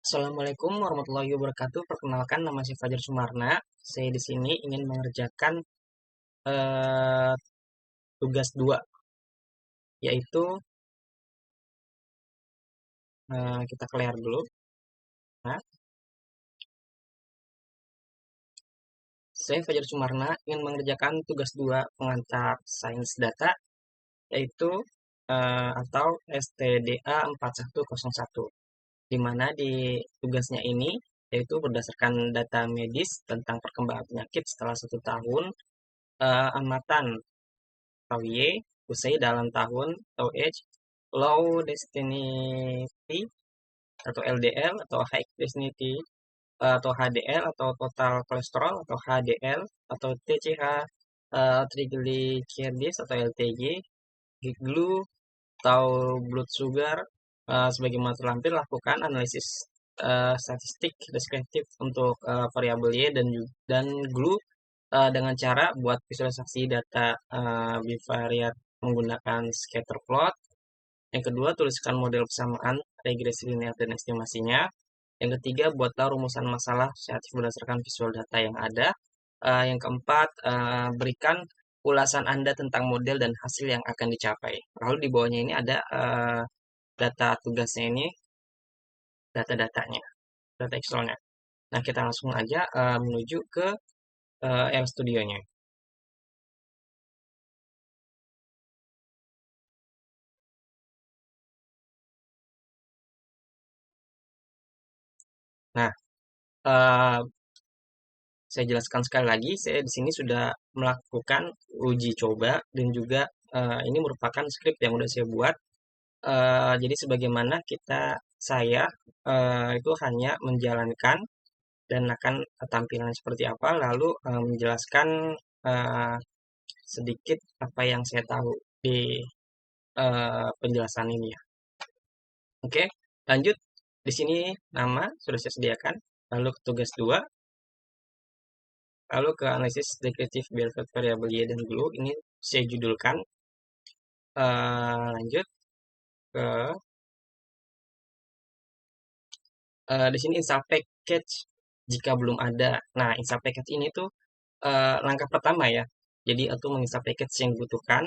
Assalamualaikum warahmatullahi wabarakatuh. Perkenalkan, nama saya Fajar Sumarna. Saya di sini ingin mengerjakan eh, tugas 2, yaitu kita clear dulu. Nah, saya Fajar Sumarna ingin mengerjakan tugas 2 pengantar sains data, yaitu atau STDA 4101, di mana di tugasnya ini yaitu berdasarkan data medis tentang perkembangan penyakit setelah 1 tahun amatan KWY usai dalam tahun atau age low density atau LDL atau high density atau HDL atau total kolesterol atau HDL atau TCH, triglycerides atau LTG, GLU atau blood sugar. Sebagaimana terlampir, lakukan analisis statistik deskriptif untuk variabel Y dan GLU dengan cara buat visualisasi data bivariat menggunakan scatter plot. Yang kedua, tuliskan model persamaan, regresi linear, dan estimasinya. Yang ketiga, buatlah rumusan masalah asosiatif berdasarkan visual data yang ada. Yang keempat, berikan ulasan Anda tentang model dan hasil yang akan dicapai. Lalu di bawahnya ini ada data tugasnya ini, data-datanya, data Excel-nya. Nah, kita langsung aja menuju ke RStudio-nya. Nah, eh, saya jelaskan sekali lagi, saya di sini sudah melakukan uji coba dan juga ini merupakan skrip yang sudah saya buat. Jadi sebagaimana saya itu hanya menjalankan dan akan tampilan seperti apa, lalu menjelaskan eh, sedikit apa yang saya tahu di penjelasan ini ya. Oke, lanjut. Di sini nama sudah saya sediakan. Lalu ke tugas 2, lalu ke analisis deskriptif behavior variable Y dan GLU. Ini saya judulkan. Lanjut ke di sini install package jika belum ada. Nah, install package ini tuh langkah pertama ya. Jadi untuk menginstal package yang dibutuhkan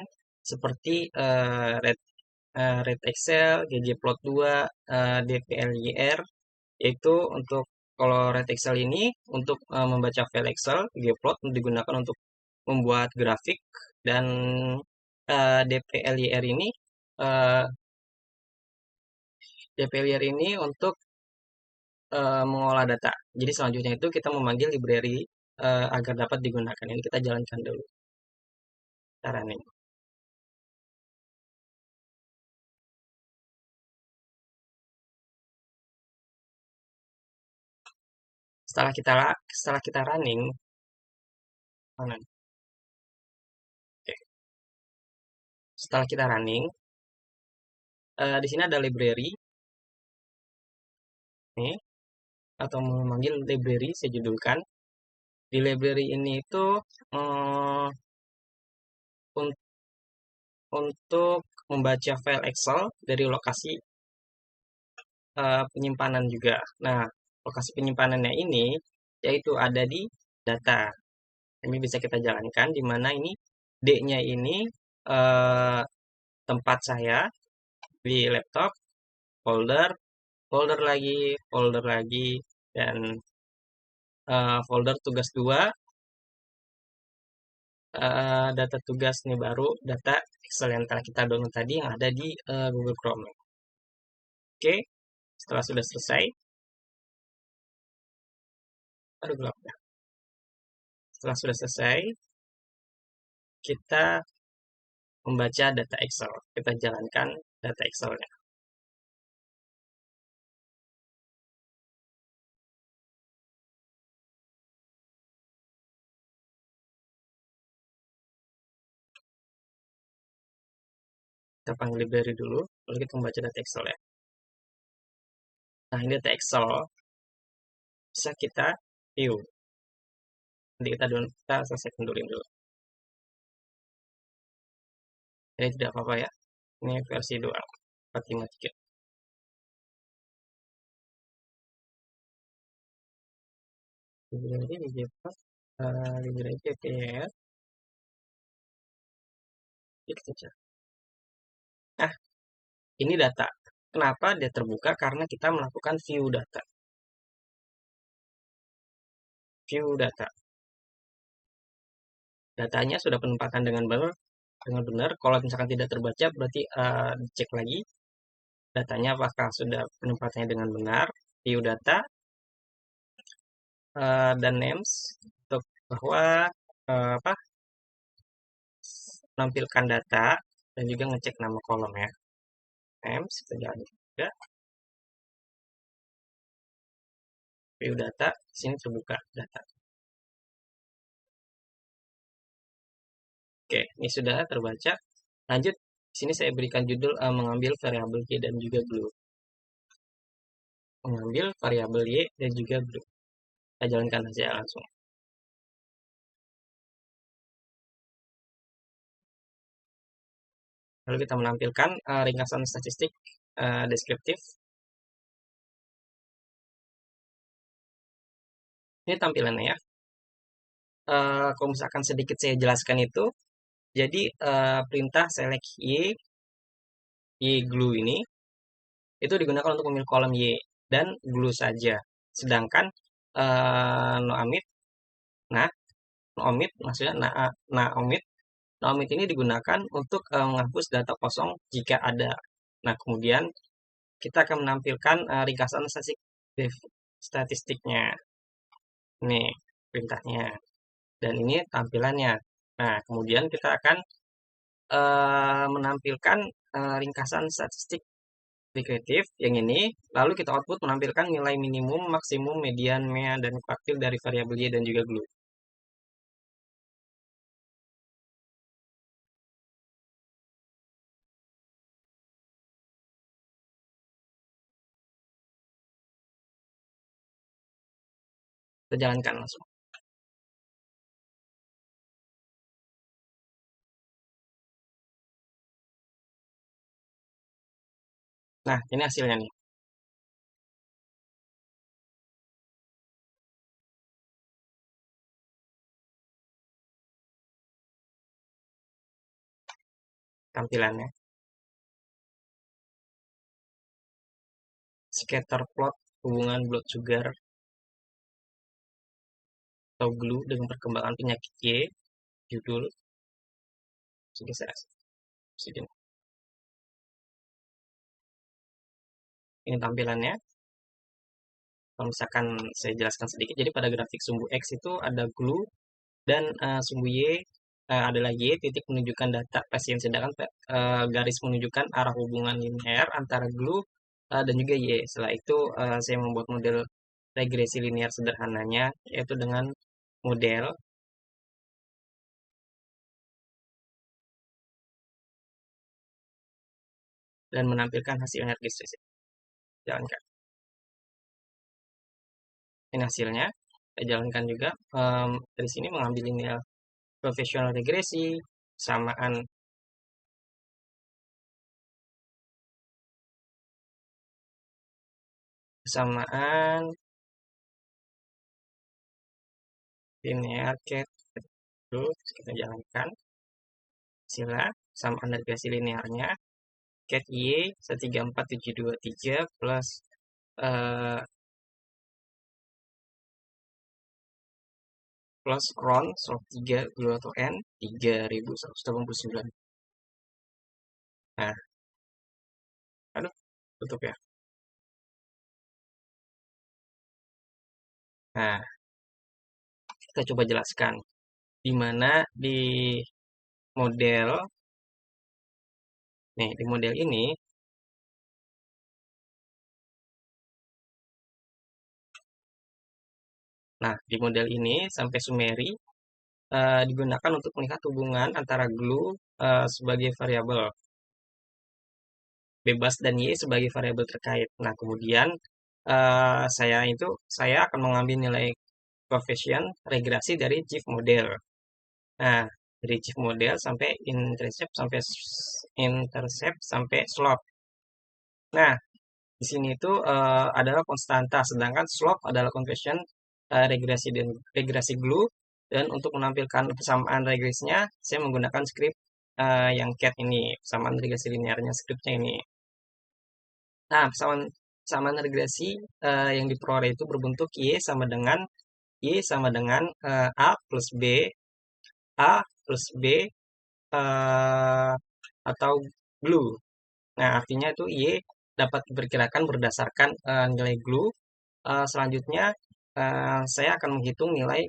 seperti Red Excel, ggplot2, dplyr, yaitu untuk kalau Red Excel ini untuk membaca file Excel, ggplot digunakan untuk membuat grafik, dan dplyr ini eh, untuk mengolah data. Jadi selanjutnya itu kita memanggil library agar dapat digunakan. Ini kita jalankan dulu caranya. Setelah kita running, mana? Oke. Setelah kita running, di sini ada library nih, atau memanggil library, saya judulkan. Di library ini itu eh, un- untuk membaca file Excel dari lokasi penyimpanan juga. Nah, lokasi penyimpanannya ini yaitu ada di data. Ini bisa kita jalankan di mana ini D-nya ini eh, tempat saya di laptop, folder, folder lagi, dan folder tugas 2, data tugas ini baru, data Excel yang telah kita download tadi yang ada di Google Chrome. Oke, setelah sudah selesai, aduh gelap ya. Setelah sudah selesai, kita membaca data Excel. Kita jalankan data Excel-nya. Kita panggil library dulu, lalu kita membaca data Excel ya. Nah, ini data Excel bisa kita view. Nanti kita selesaikan dulu. Ini tidak apa-apa ya. Ini versi 2, 453. library dijepot library PPR kita cek. Nah, ini data. Kenapa dia terbuka? Karena kita melakukan view data. View data. Datanya sudah penempatan dengan benar. Kalau misalkan tidak terbaca, berarti dicek lagi datanya apakah sudah penempatannya dengan benar. View data dan names untuk bahwa apa menampilkan data dan juga ngecek nama kolom ya. Names kita jalan juga. View data, sini terbuka data. Oke, ini sudah terbaca. Lanjut, sini saya berikan judul mengambil variabel y dan juga glue. Mengambil variabel y dan juga glue. Kita jalankan saja langsung. Lalu kita menampilkan ringkasan statistik deskriptif. Ini tampilannya ya. Kalau misalkan sedikit saya jelaskan itu, jadi perintah select y glue ini itu digunakan untuk memilih kolom y dan glue saja. Sedangkan no omit, no omit maksudnya no omit ini digunakan untuk menghapus data kosong jika ada. Nah, kemudian kita akan menampilkan ringkasan statistiknya. Ini perintahnya. Dan ini tampilannya. Nah, kemudian kita akan menampilkan ringkasan statistik dekretif yang ini. Lalu kita output menampilkan nilai minimum, maksimum, median, mean, dan kuartil dari variabel y dan juga glue. Kita jalankan langsung. Nah, ini hasilnya nih. Tampilannya. Scatter plot hubungan blood sugar atau glue dengan perkembangan penyakit Y. Judul. Ini tampilannya. Kalau misalkan saya jelaskan sedikit, jadi pada grafik sumbu X itu ada glue dan sumbu Y adalah Y titik menunjukkan data pasien, sedangkan garis menunjukkan arah hubungan linear antara glue dan juga Y. Setelah itu saya membuat model regresi linear sederhananya, yaitu dengan model dan menampilkan hasilnya regresi. Jalankan. Ini hasilnya. Saya jalankan juga. Dari sini mengambil linear profesional regresi, kesamaan linear cat. Terus kita jalankan sila samaan regresi linearnya cat y 134,723 plus ron slop 3 glue atau n 3189. Nah, aduh, tutup ya. Nah, kita coba jelaskan di mana di model nih, di model ini di model ini sampai summary digunakan untuk melihat hubungan antara glue sebagai variabel bebas dan y sebagai variabel terkait. Nah, kemudian saya akan mengambil nilai koefisien regresi dari chief model. Nah, dari chief model sampai intercept sampai slope. Nah, di sini itu adalah konstanta, sedangkan slope adalah koefisien regresi glue, dan untuk menampilkan persamaan regresinya saya menggunakan script yang cat ini, persamaan regresi linearnya scriptnya ini. Nah, persamaan regresi yang diperoleh itu berbentuk y sama dengan a plus b, a plus b eh, atau glue. Nah, artinya itu y dapat diperkirakan berdasarkan nilai glue. Selanjutnya saya akan menghitung nilai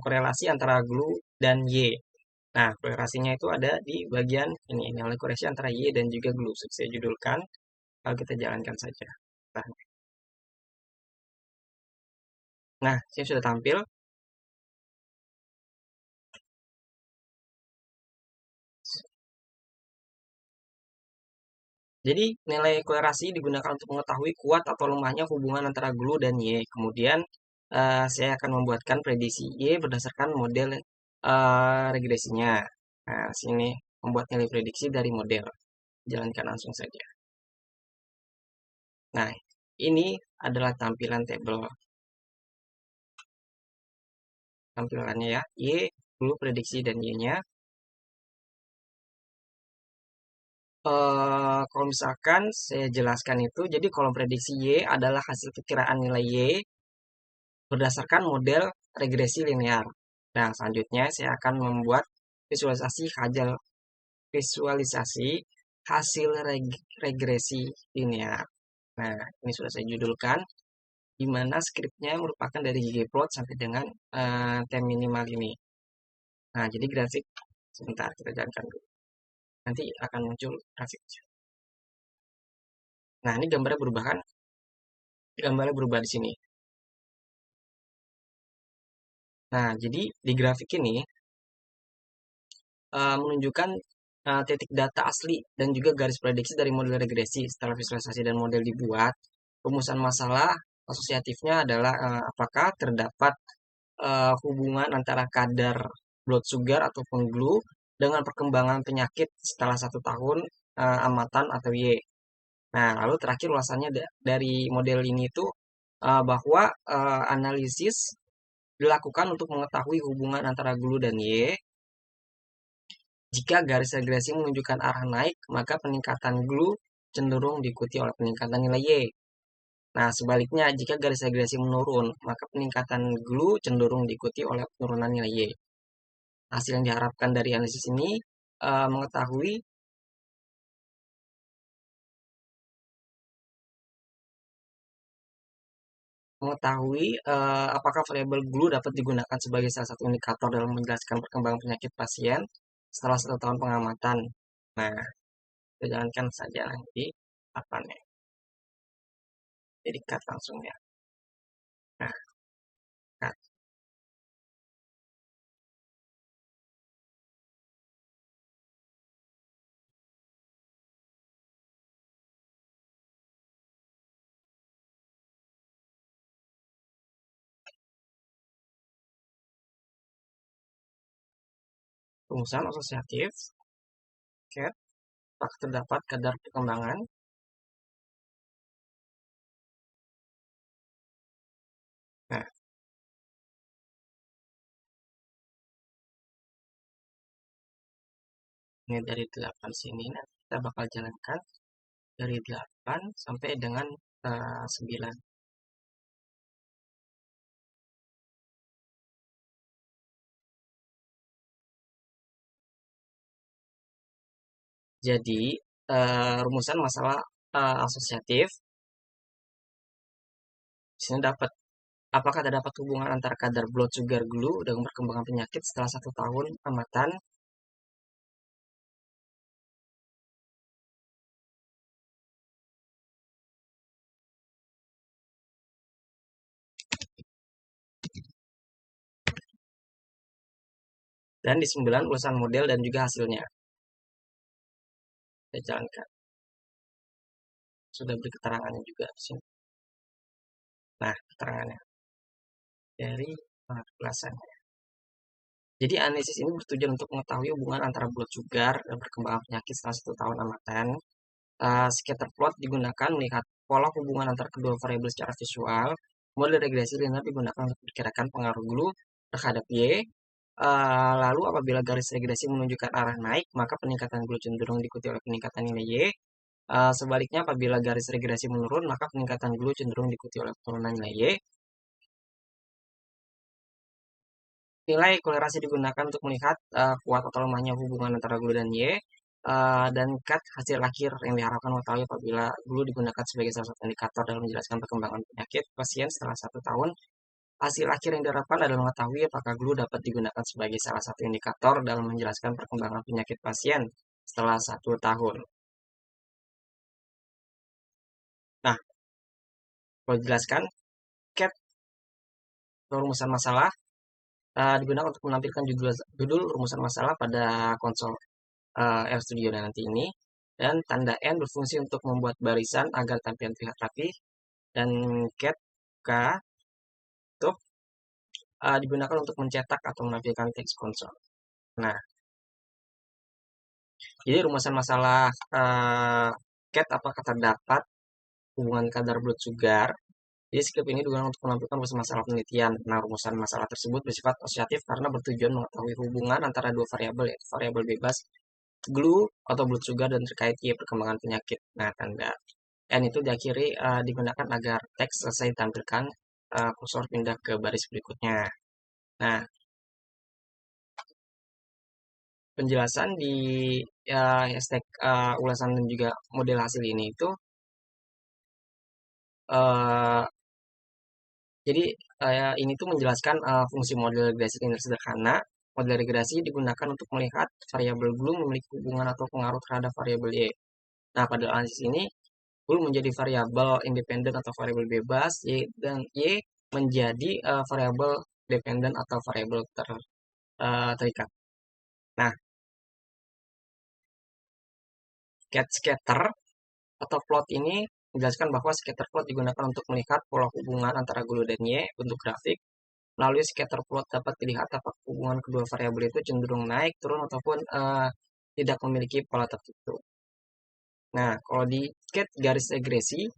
korelasi antara glue dan y. Nah, korelasinya itu ada di bagian ini, nilai korelasi antara y dan juga glue. Saya judulkan, lalu kita jalankan saja. Nah, ini sudah tampil. Jadi, nilai kolerasi digunakan untuk mengetahui kuat atau lemahnya hubungan antara glue dan Y. Kemudian, saya akan membuatkan prediksi Y berdasarkan model regresinya. Nah, sini membuat nilai prediksi dari model. Jalankan langsung saja. Nah, ini adalah tampilan tabel. Tampilannya ya, Y, glue, prediksi, dan Y-nya. Kalau misalkan saya jelaskan itu, jadi kolom prediksi Y adalah hasil perkiraan nilai Y berdasarkan model regresi linear. Nah, selanjutnya saya akan membuat visualisasi hasil regresi linear. Nah, ini sudah saya judulkan, di mana skripnya merupakan dari ggplot sampai dengan time minimal ini. Nah, jadi grafik, sebentar kita jalankan dulu. Nanti akan muncul grafik. Nah, ini gambarnya berubah kan? Gambarnya berubah di sini. Nah, jadi di grafik ini menunjukkan titik data asli dan juga garis prediksi dari model regresi. Setelah visualisasi dan model dibuat, rumusan masalah asosiatifnya adalah apakah terdapat hubungan antara kadar blood sugar ataupun glue dengan perkembangan penyakit setelah 1 tahun amatan atau Y. Nah, lalu terakhir ulasannya dari model ini itu bahwa analisis dilakukan untuk mengetahui hubungan antara glue dan Y. Jika garis regresi menunjukkan arah naik, maka peningkatan glue cenderung diikuti oleh peningkatan nilai Y. Nah, sebaliknya, jika garis regresi menurun, maka peningkatan glue cenderung diikuti oleh penurunan nilai Y. Hasil yang diharapkan dari analisis ini mengetahui apakah variabel glue dapat digunakan sebagai salah satu indikator dalam menjelaskan perkembangan penyakit pasien setelah 1 tahun pengamatan. Nah, kita jalankan saja nanti apa nih? Jadi cut langsung ya. Nah, cut. Rumusan asosiatif, cat, apakah terdapat kadar perkembangan? Nah, ini dari 8 sini, nah kita bakal jalankan dari 8 sampai dengan 9. Jadi, rumusan masalah asosiatif, di sini dapat apakah terdapat hubungan antara kadar blood sugar glue dengan perkembangan penyakit setelah 1 tahun amatan? Dan di 9 ulasan model dan juga hasilnya. Saya jalankan. Sudah beri keterangannya juga di sini. Nah, keterangannya dari ulasannya. Jadi analisis ini bertujuan untuk mengetahui hubungan antara blood sugar dan perkembangan penyakit setelah 1 tahun amatan. Scatter plot digunakan melihat pola hubungan antara kedua variabel secara visual. Model regresi linear digunakan untuk memperkirakan pengaruh glue terhadap Y. Lalu apabila garis regresi menunjukkan arah naik, maka peningkatan glue cenderung diikuti oleh peningkatan nilai Y. Sebaliknya apabila garis regresi menurun, maka peningkatan glue cenderung diikuti oleh penurunan nilai Y. Nilai kolerasi digunakan untuk melihat kuat atau lemahnya hubungan antara glue dan Y. Dan cut hasil akhir yang diharapkan mengetahui apabila glue digunakan sebagai salah satu indikator dalam menjelaskan perkembangan penyakit pasien setelah 1 tahun. Hasil akhir yang diharapkan adalah mengetahui apakah glue dapat digunakan sebagai salah satu indikator dalam menjelaskan perkembangan penyakit pasien setelah 1 tahun. Nah, kalau dijelaskan, CAT rumusan masalah digunakan untuk menampilkan judul rumusan masalah pada konsol RStudio dan nanti ini. Dan tanda N berfungsi untuk membuat barisan agar tampilan terlihat rapi. Dan cat K untuk digunakan untuk mencetak atau menampilkan teks konsol. Nah, jadi rumusan masalah cat apakah terdapat hubungan kadar blood sugar. Jadi script ini digunakan untuk menampilkan rumusan masalah penelitian. Nah, rumusan masalah tersebut bersifat asosiatif karena bertujuan mengetahui hubungan antara dua variabel, yaitu variabel bebas glue atau blood sugar dan terkait perkembangan penyakit. Nah, tanda N itu diakhiri digunakan agar teks selesai ditampilkan, kursor pindah ke baris berikutnya. Nah, penjelasan di hashtag ulasan dan juga model hasil ini itu uh, jadi ini tuh menjelaskan fungsi model regresi linear sederhana. Model regresi digunakan untuk melihat variabel glue memiliki hubungan atau pengaruh terhadap variabel Y. Nah, pada analisis ini glue menjadi variabel independen atau variabel bebas, Y dan Y menjadi variabel dependen atau variabel terikat. Nah, cat scatter atau plot ini menjelaskan bahwa scatter plot digunakan untuk melihat pola hubungan antara glue dan Y bentuk grafik. Melalui scatter plot dapat dilihat apakah hubungan kedua variabel itu cenderung naik, turun, ataupun tidak memiliki pola tertentu. Nah, kalau di cat garis regresi,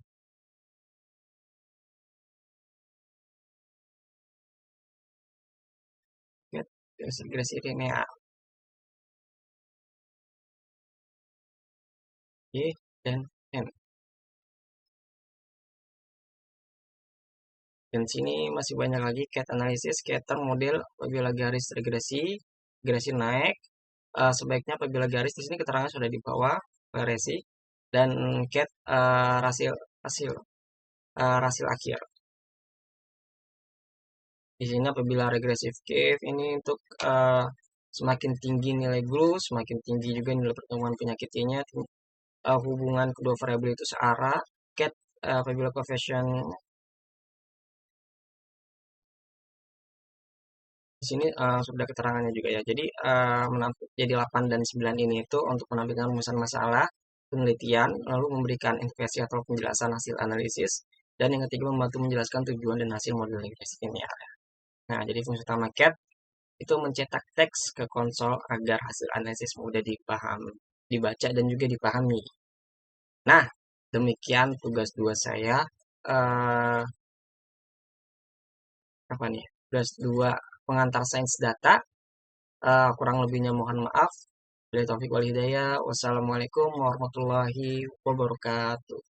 cat garis regresi linear, Y dan N. Dan sini masih banyak lagi cat analisis, scatter model apabila garis regresi naik, sebaiknya apabila garis di sini keterangan sudah di bawah regresi dan cat hasil hasil hasil akhir. Di sini apabila regresif curve ini untuk semakin tinggi nilai glue, semakin tinggi juga nilai pertemuan penyakitnya. Hubungan kedua variabel itu searah. Cat apabila coefficient di sini sudah keterangannya juga ya. Jadi jadi 8 dan 9 ini itu untuk menampilkan rumusan masalah penelitian, lalu memberikan investasi atau penjelasan hasil analisis, dan yang ketiga membantu menjelaskan tujuan dan hasil model regresi ini. Nah, jadi fungsi utama CAT itu mencetak teks ke konsol agar hasil analisis mudah dipahami, dibaca dan juga dipahami. Nah, demikian tugas 2 saya. Eh, apa nih? Tugas 2 pengantar sains data. Kurang lebihnya mohon maaf. Bila taufik wal hidayah. Wassalamualaikum warahmatullahi wabarakatuh.